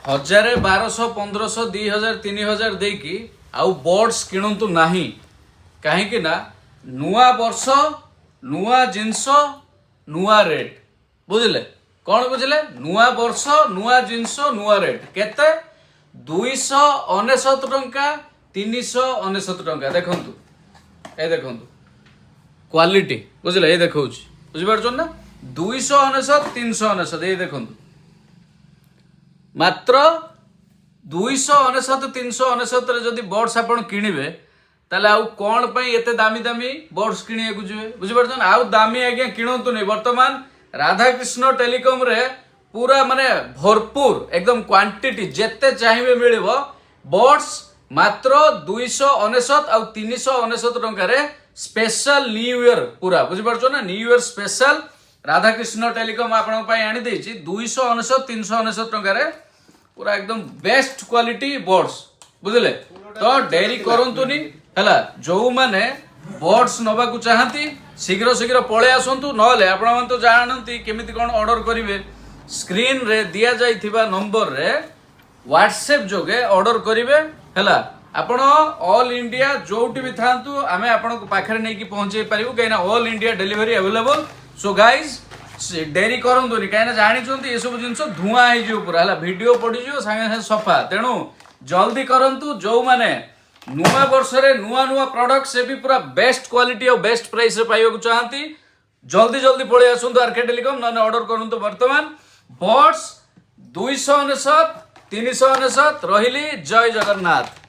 हजार 1200 1500 2000 3000 देकी आउ बर्ड्स किणतु नाही कहीं ना नुआ वर्ष नुआ जिनस नुआ रेट बुझले कौन बुझले नुआ वर्ष नुआ जिनस नुआ रेट केते 299 टंका 399 टंका देखंतु ए देखंतु क्वालिटी बुझले ये देखौ बुझि पारछन ना 299 399 ये देखंतु मात्र 299 399 जदि बर्ड्स आपण किनिबे ताले आउ कोन पई एते दामी दामी बर्ड्स किनिया को जिवे बुझि पारछन आउ दामी आज्ञा किणतु नै वर्तमान राधाकृष्ण टेलीकॉम रे पूरा माने भरपूर एकदम क्वांटिटी जेते चाहिए मिलिबो बर्ड्स मात्र 299 आउ 399 टंका रे स्पेशल न्यू ईयर पूरा बुझि पारछन ना new year special Radhakrishna telecom आपण पई आनी देछि 299 399 टंका रे पूरा एकदम बेस्ट क्वालिटी बर्ड्स बुझले तो डेरी करंतुनी हला जो माने बर्ड्स नबा को चाहती शीघ्र शीघ्र पळे आसंतु नले आपण मन तो जानंती केमिति कोन ऑर्डर करिवे स्क्रीन रे दिया जाइथिबा नंबर रे व्हाट्सएप जोगे ऑर्डर करिवे हला आपण ऑल इंडिया जोटी भी थांतु आमे आपण को पाखरे नै की पहुंचे पारिबु कहिना all India delivery available so guys डेरी करंतुनी कहिना जानि चंती ए सब जिंस धुआं हे जो पूरा हला वीडियो पडी जो संगे संगे सफा तेनु जल्दी करंतु जो माने नुआ वर्ष रे नुआ नुआ प्रोडक्ट से भी पूरा बेस्ट क्वालिटी और बेस्ट प्राइस रे पाइबा को चाहती जल्दी जल्दी पळे आसंतु आरके टेलीकॉम न ऑर्डर करंतु वर्तमान बर्ड्स 299 399 रहिली जय जगन्नाथ।